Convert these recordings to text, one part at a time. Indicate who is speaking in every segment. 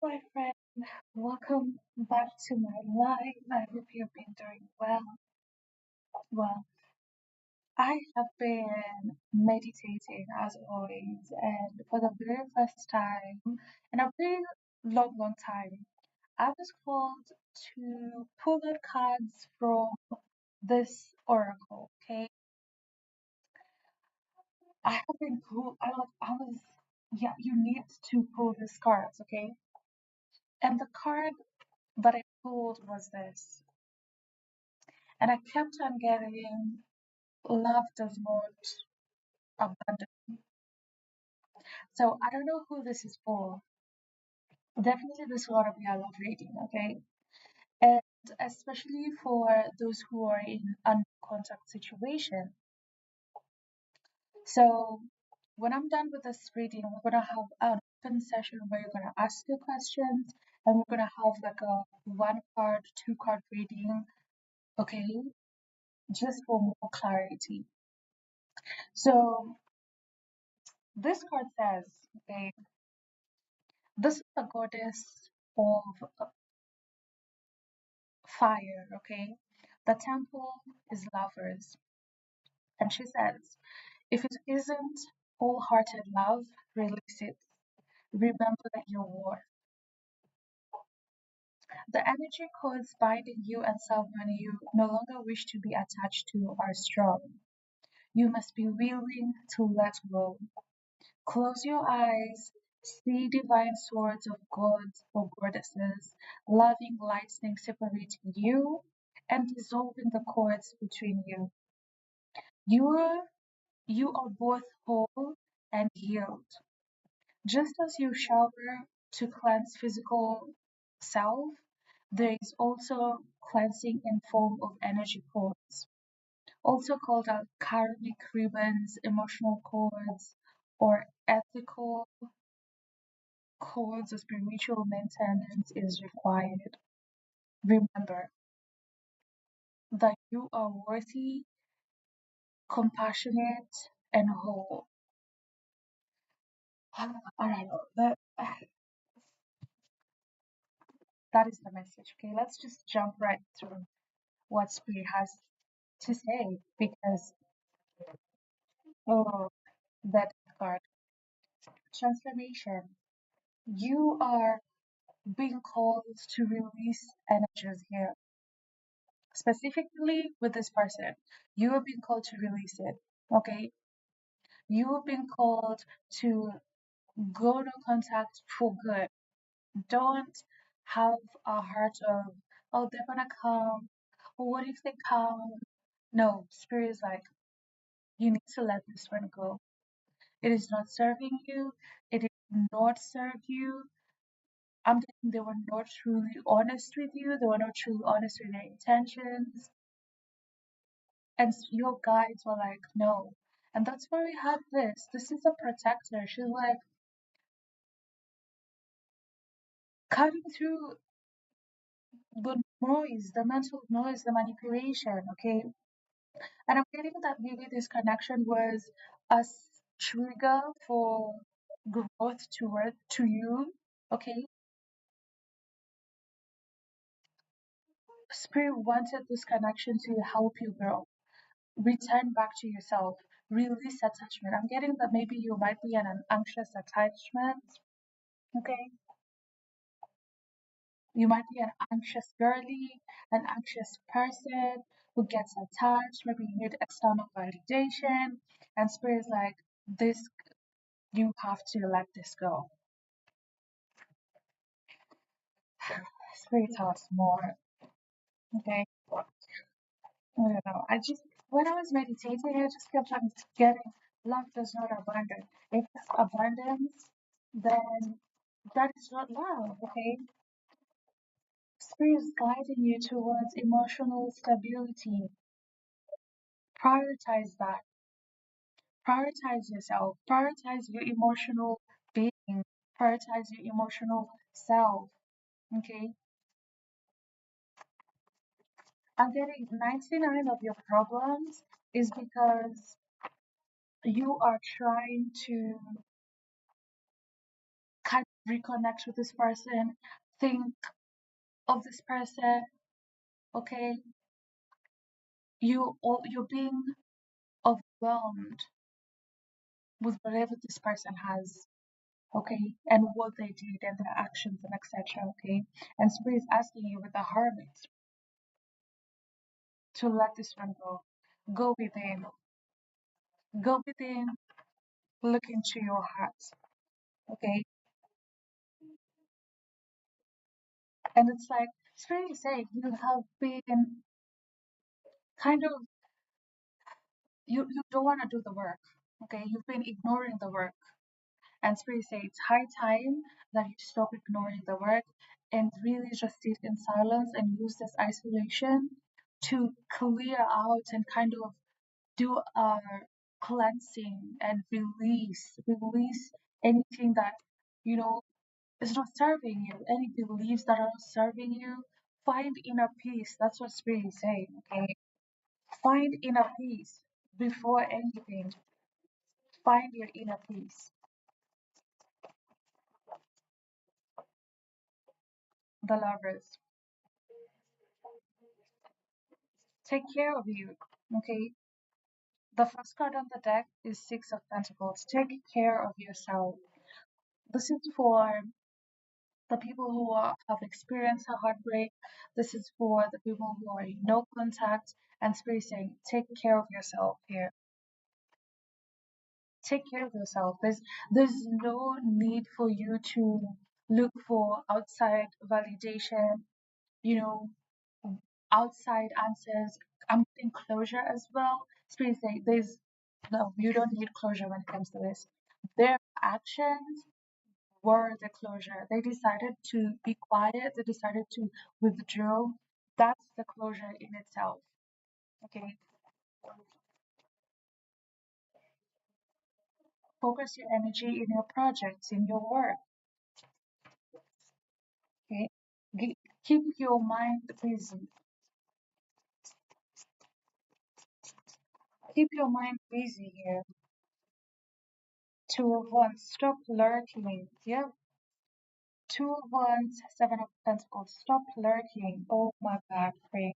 Speaker 1: my friend. Welcome back to my life. I hope you've been doing well. Well, I have been meditating as always, and for the very first time in a very long time, I was called to pull out cards from this oracle. Okay, I have been pulled. Yeah. You need to pull these cards. Okay, and the card that I pulled was this, and I kept on getting love does not abandon. So I don't know who this is for. Definitely this will be a love reading, okay? And especially for those who are in a contact situation. So when I'm done with this reading, we're gonna have an open session where you're gonna ask your questions and we're gonna have like a one card, two card reading, okay? Just for more clarity. So this card says, okay, this is the goddess of fire, okay? The temple is lovers. And she says, if it isn't wholehearted love, release it. Remember your worth. The energy codes binding you and someone you no longer wish to be attached to are strong. You must be willing to let go. Close your eyes, see divine swords of gods or goddesses, loving lightning separating you and dissolving the cords between you. You are, you are both whole and healed. Just as you shower to cleanse physical self, there is also cleansing in form of energy cords, also called out karmic ribbons, emotional cords, or ethical cords of spiritual maintenance is required. Remember that you are worthy, compassionate, and whole. I don't know. That is the message. Okay, let's just jump right through what Spirit has to say because oh, that card transformation. You are being called to release energies here, specifically with this person. You are being called to release it. Okay, you are being called to go to contact for good. Don't have a heart of, oh, they're gonna come. Or what if they come? No, Spirit is like, you need to let this one go. It is not serving you. It did not serve you. I'm thinking they were not truly honest with you. They were not truly honest with their intentions. And your guides were like, no. And that's why we had this. This is a protector. She's like cutting through the noise, the mental noise, the manipulation, okay? And I'm getting that maybe this connection was a trigger for growth to you, okay? Spirit wanted this connection to help you grow. Return back to yourself. Release attachment. I'm getting that maybe you might be in an anxious attachment. Okay. You might be an anxious girly, an anxious person who gets attached. Maybe you need external validation. And spirit's like, this, you have to let this go. Spirit tells more. Okay. I don't know. When I was meditating, I just kept on getting love does not abandon. If it's abundance, then that is not love, okay? Spirit is guiding you towards emotional stability. Prioritize that. Prioritize yourself. Prioritize your emotional being. Prioritize your emotional self, okay? I'm getting 99 of your problems is because you are trying to cut reconnect with this person, think of this person, okay? You're being overwhelmed with whatever this person has, okay, and what they did and their actions and etc. Okay, and spirit is asking you with the hermit to let this one go. Go within, go within, look into your heart, okay, and it's like spirit is saying you have been kind of you don't want to do the work, okay, you've been ignoring the work. And spirit say it's high time that you stop ignoring the work and really just sit in silence and use this isolation to clear out and kind of do a cleansing and release anything that you know is not serving you, any beliefs that are not serving you. Find inner peace. That's what spirit is saying. Okay, find inner peace before anything. Find your inner peace. The lovers, take care of you. Okay, the first card on the deck is Six of Pentacles. Take care of yourself. This is for the people who have experienced a heartbreak. This is for the people who are in no contact. And Spirit is saying, take care of yourself here. Take care of yourself. There's no need for you to look for outside validation, you know, outside answers. I'm getting closure as well. Spirit is saying there's no, you don't need closure when it comes to this. Their actions were the closure. They decided to be quiet, they decided to withdraw. That's the closure in itself. Okay. Focus your energy in your projects, in your work. Okay. Keep your mind busy. Keep your mind busy here. Two of Wands, stop lurking. Yeah. Two of Wands, Seven of Pentacles, stop lurking. Oh my God, pray.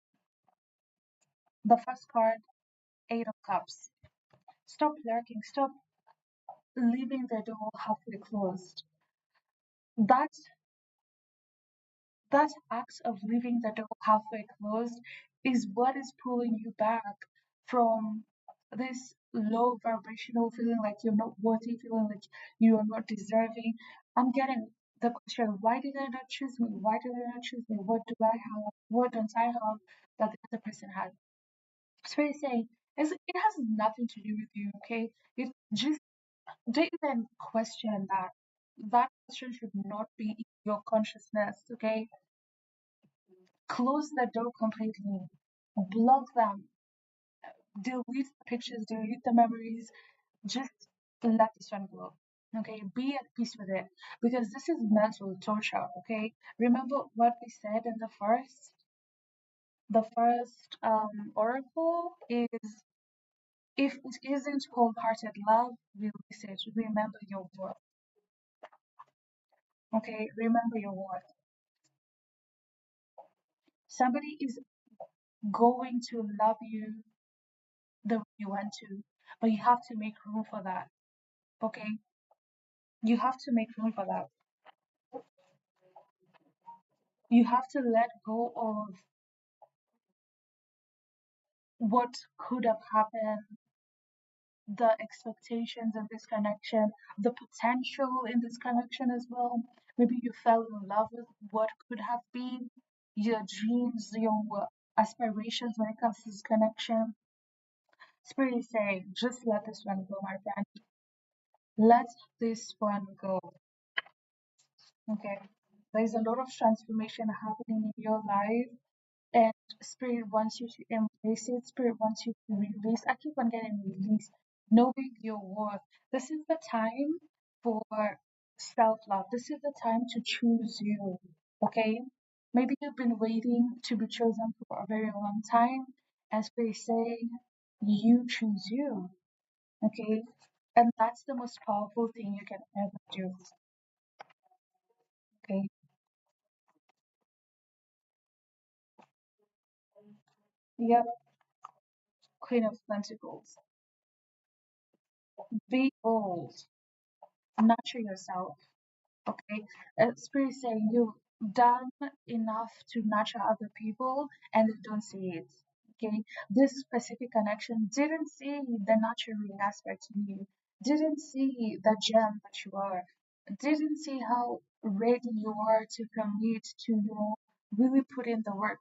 Speaker 1: The first card, Eight of Cups. Stop lurking. Stop leaving the door halfway closed. That that act of leaving the door halfway closed is what is pulling you back from this low vibrational feeling like you're not worthy, feeling like you are not deserving. I'm getting the question, why did I not choose me? Why did I not choose me? What do I have? What don't I have that the other person has? Spirit is saying it has nothing to do with you, okay? It just don't even question that. That question should not be in your consciousness, okay? Close the door completely, block them, delete the pictures, delete the memories, just let this one go. Okay, be at peace with it because this is mental torture. Okay, remember what we said in the first oracle is if it isn't wholehearted love, release it. Remember your worth. Okay, remember your worth. Somebody is going to love you the way you want to, but you have to make room for that. Okay, you have to make room for that. You have to let go of what could have happened, the expectations in this connection, the potential in this connection as well. Maybe you fell in love with what could have been, your dreams, your aspirations when it comes to this connection. Spirit is saying, just let this one go, my friend. Let this one go. Okay. There's a lot of transformation happening in your life, and spirit wants you to embrace it. Spirit wants you to release. I keep on getting release, knowing your worth. This is the time for self-love. This is the time to choose you. Okay, maybe you've been waiting to be chosen for a very long time, and spirit is saying you choose you. Okay, and that's the most powerful thing you can ever do. Okay. Yep. Queen of Pentacles. Be bold. Nurture yourself. Okay. Spirit saying you've done enough to nurture other people and they don't see it. Okay. This specific connection didn't see the nurturing aspect in you, didn't see the gem that you are, didn't see how ready you are to commit to, really put in the work.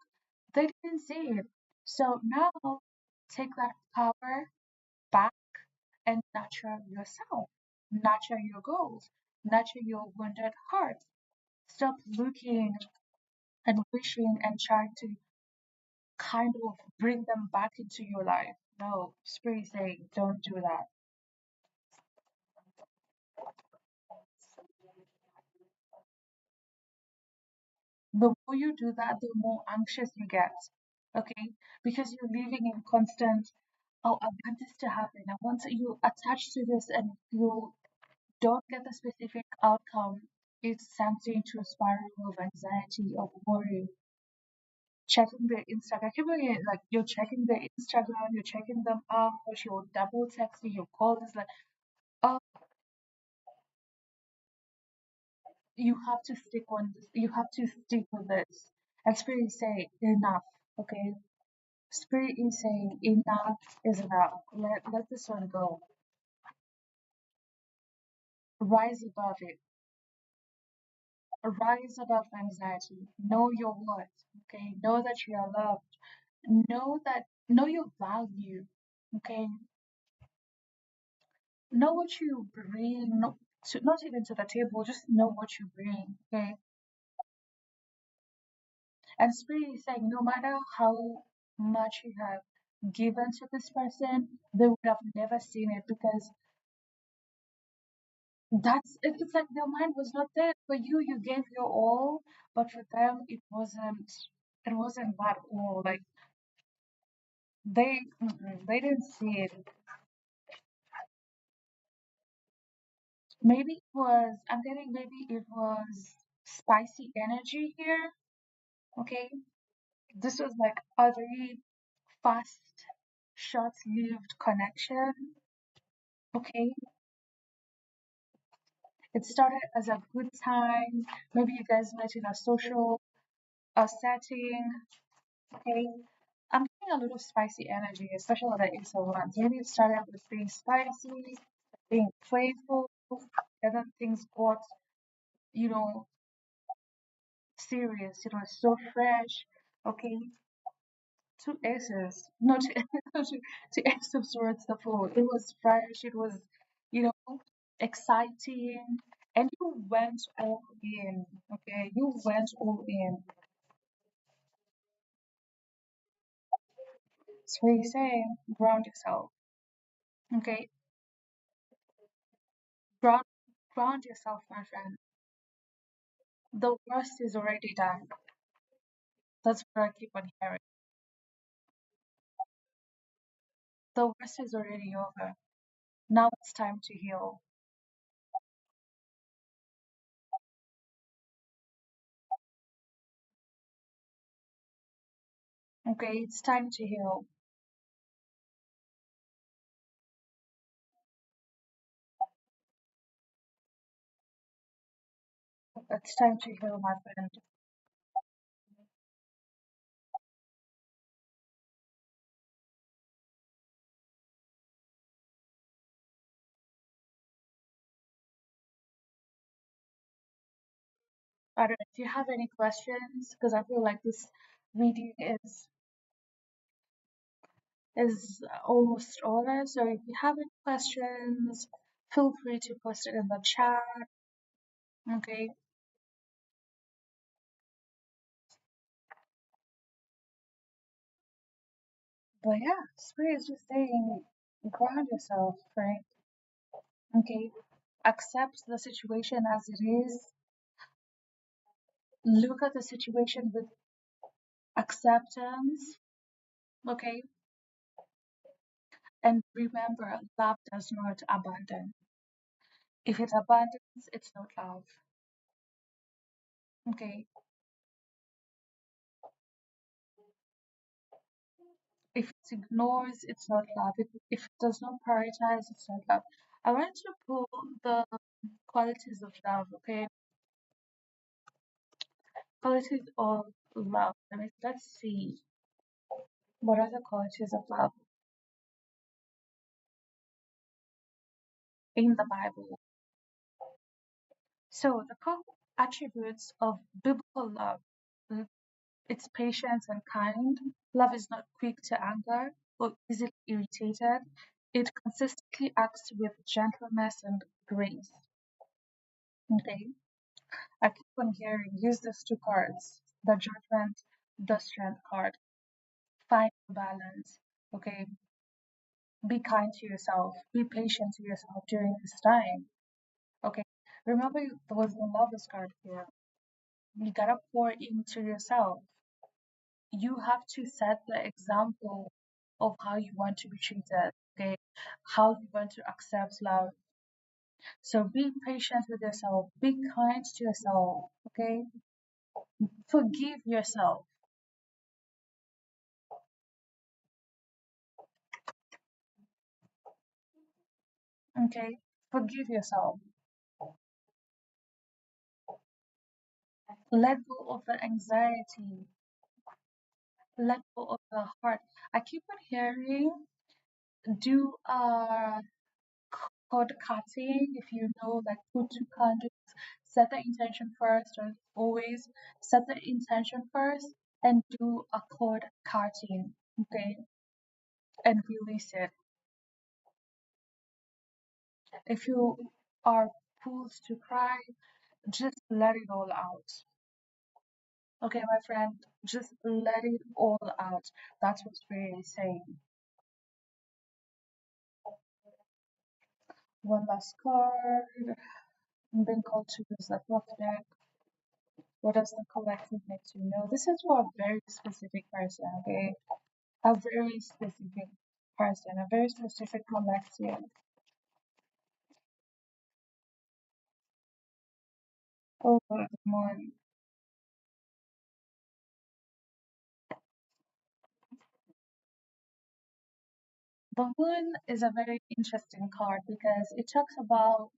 Speaker 1: They didn't see it. So now take that power back and nurture yourself, nurture your goals, nurture your wounded heart. Stop looking and wishing and trying to kind of bring them back into your life. No, Spirit is saying don't do that. The more you do that, the more anxious you get. Okay? Because you're living in constant, oh, I want this to happen. I want to, you attach to this and you don't get the specific outcome. It's something to a spiral of anxiety, of worry, checking the Instagram. Like you're checking the Instagram, you're checking them out, you're double texting, your call is like, oh, you have to stick on this, you have to stick with this. And Spirit is saying enough, okay? Spirit is saying enough is enough. Let this one go. Rise above it. Rise above anxiety. Know your worth, okay? Know that you are loved. Know your value, okay? Know what you bring, not even to the table, just know what you bring, okay? And Spirit is saying, no matter how much you have given to this person, they would have never seen it because it's like their mind was not there. For you, you gave your all, but for them, it wasn't that all. Like they didn't see it. Maybe it was, I'm getting maybe it was spicy energy here, okay? This was like a very fast, short-lived connection. Okay, it started as a good time. Maybe you guys met in a social setting. Okay, I'm getting a little spicy energy, especially with the ISO ones. Maybe it started with being spicy, being playful, and then things got, you know, serious. It was so fresh. Okay, two S's, not two S's of swords. The full. It was fresh. It was, exciting, and you went all in. Okay, you went all in. So you say, ground yourself. Okay, ground ground yourself, my friend. The worst is already done. That's what I keep on hearing. The worst is already over. Now it's time to heal. Okay, it's time to heal. It's time to heal, my friend. I don't know if you have any questions, because I feel like this reading is almost over. So if you have any questions, feel free to post it in the chat. Okay. But yeah, Spirit is just saying ground yourself, right? Okay. Accept the situation as it is. Look at the situation with acceptance. Okay. And remember, love does not abandon. If it abandons, it's not love. Okay, if it ignores, it's not love. If it does not prioritize, it's not love. I want to pull the qualities of love, okay? Qualities of love. Let's see. What are the qualities of love in the Bible? So the core attributes of biblical love. mm, It's patient and kind. Love is not quick to anger or easily irritated. It consistently acts with gentleness and grace. Okay. I keep on hearing use these two cards, the judgment, the strength card. Find balance. Okay. Be kind to yourself. Be patient to yourself during this time. Okay. Remember there was the lovers card here. You gotta pour into yourself. You have to set the example of how you want to be treated, okay? How you want to accept love. So be patient with yourself, be kind to yourself, okay? Forgive yourself, okay? Forgive yourself. Let go of the anxiety, let go of the heart. I keep on hearing do code cutting if you know, like put two candles, set the intention first, or always set the intention first and do a code cutting, okay, and release it. If you are pulled to cry, just let it all out. Okay, my friend, just let it all out. That's what Spirit is saying. One last card. I'm being called to use the fluff deck. What does the collective need to know? This is for a very specific person, okay? A very specific person, a very specific collective. Oh, the moon. The moon is a very interesting card because it talks about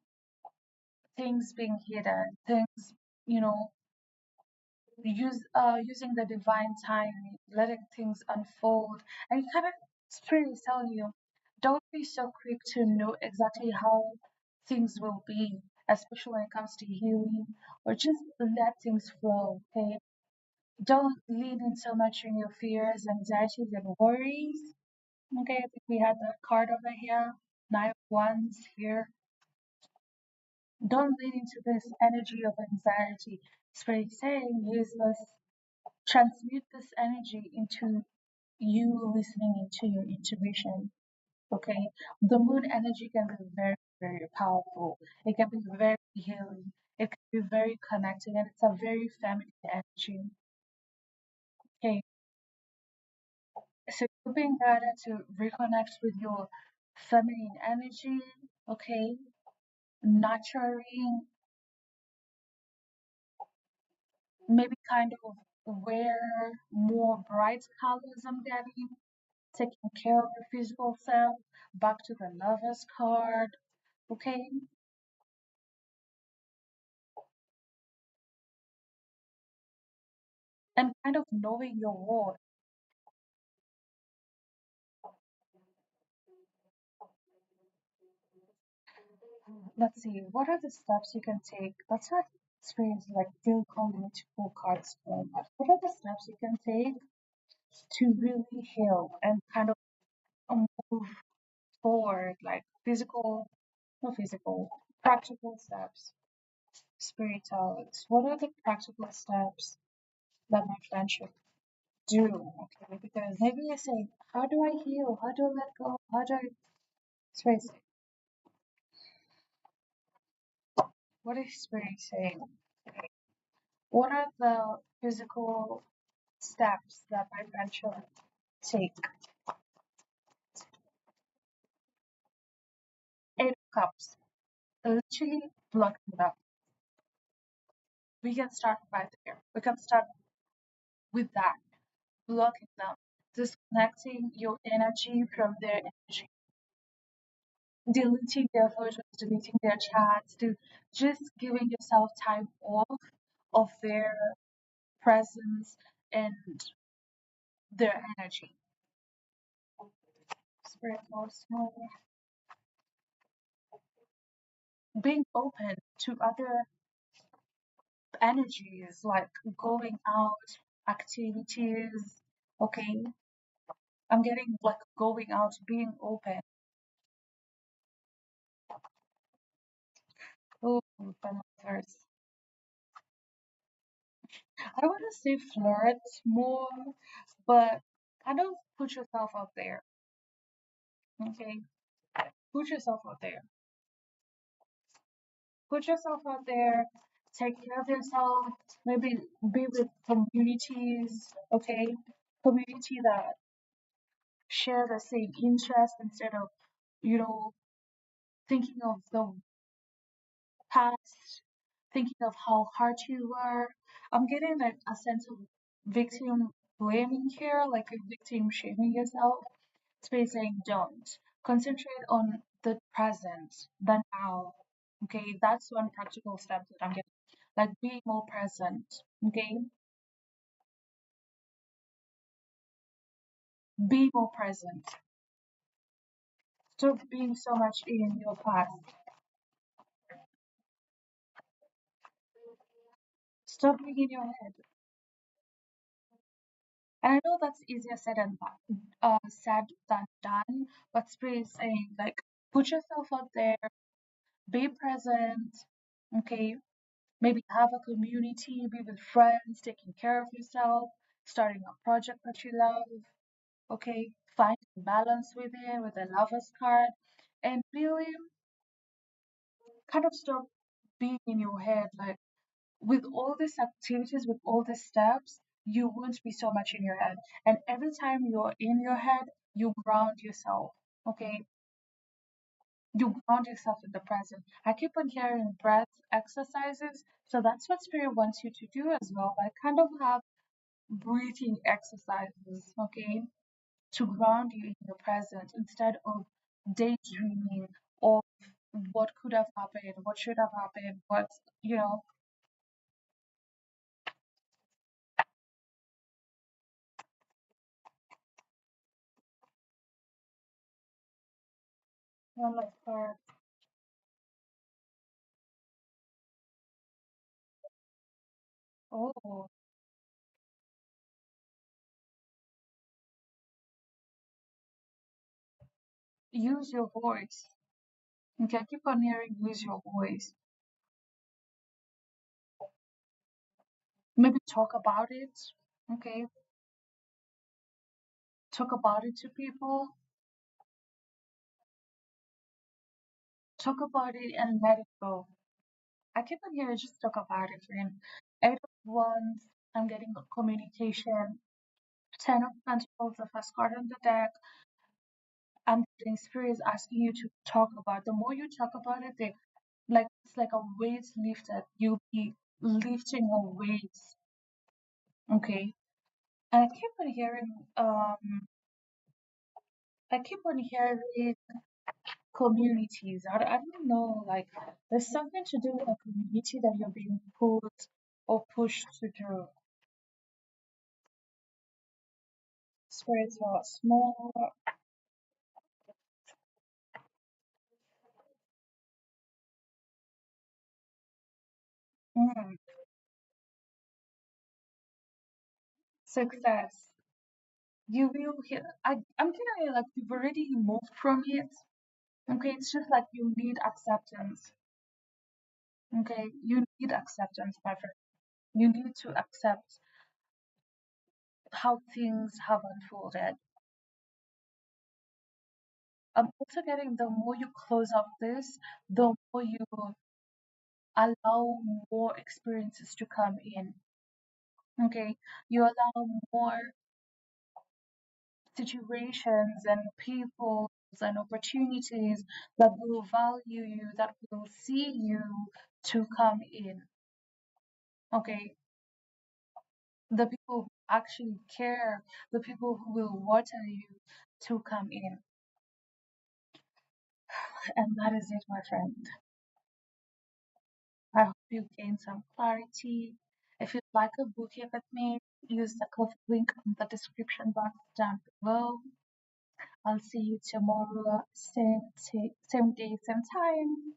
Speaker 1: things being hidden, things, you know, using the divine timing, letting things unfold, and kind of spirit is telling you, don't be so quick to know exactly how things will be, especially when it comes to healing, or just let things flow. Okay, don't lean in so much on your fears, anxieties, and worries. Okay, I think we had that card over here, 9 of Wands here. Don't lean into this energy of anxiety. Spirit is saying, use this, transmute this energy into you listening into your intuition. Okay, the moon energy can be very, very powerful. It can be very healing. It can be very connecting, and it's a very feminine energy. Okay, so you're being guided to reconnect with your feminine energy. Okay, nurturing, maybe kind of wear more bright colors. I'm getting taking care of your physical self. Back to the lovers card. Okay, and kind of knowing your worth. Let's see, what are the steps you can take? That's not experience like feel calling to pull cards from. But what are the steps you can take to really heal and kind of move forward, like physical, not physical, practical steps, spiritual. What are the practical steps that my friend should do? Okay, because maybe you say, how do I heal? How do I let go? How do I space? What is spirit saying? What are the physical steps that my friend should take? 8 cups. Literally block it up. We can start right there. We can start with that, blocking them, disconnecting your energy from their energy, deleting their photos, deleting their chats, to just giving yourself time off of their presence and their energy. Spiritual soul. Being open to other energies like going out, activities. Okay, I'm getting like going out, being open. Oh, verse. I want to say flirt more, but kind of put yourself out there. Okay, put yourself out there. Put yourself out there. Take care of yourself. Maybe be with communities. Okay, community that share the same interest instead of you know thinking of the past, thinking of how hard you were. I'm getting like a sense of victim blaming here, like a victim shaming yourself. Space saying don't. Concentrate on the present, the now. Okay, that's one practical step that I'm getting. Like be more present. Okay, be more present. Stop being so much in your past. Stop being in your head. And I know that's easier said than done, but Spray is saying like put yourself out there, be present, okay? Maybe have a community, be with friends, taking care of yourself, starting a project that you love, okay? Find balance within with a lover's card, and really kind of stop being in your head like with all these activities, with all these steps, you won't be so much in your head. And every time you're in your head, you ground yourself. Okay, you ground yourself in the present. I keep on hearing breath exercises, so that's what spirit wants you to do as well. I kind of have breathing exercises, okay, to ground you in the present instead of daydreaming of what could have happened, what should have happened, what you know. Oh my God. Oh, use your voice. Okay, I keep on hearing use your voice. Maybe talk about it. Okay, talk about it to people. Talk about it and let it go. I keep on hearing just talk about it. And eight of wands, I'm getting a communication. Ten of pentacles, the first card on the deck. I'm getting spirits asking you to talk about. The more you talk about it, they like it's like a weight lifted. You'll be lifting a weight. Okay. And I keep on hearing communities. I don't know, like there's something to do with a community that you're being pulled or pushed to do. Spirits are small. Mm, success. You will hear. I'm feeling like you've already moved from it. Okay, it's just like you need acceptance. Okay, you need acceptance, my friend. You need to accept how things have unfolded. I'm also getting the more you close up this, the more you allow more experiences to come in. Okay, you allow more situations and people and opportunities that will value you, that will see you to come in. Okay, the people who actually care, the people who will water you to come in. And that is it, my friend. I hope you gain some clarity. If you'd like a bouquet with me, use the link in the description box down below. I'll see you tomorrow, same day, same time.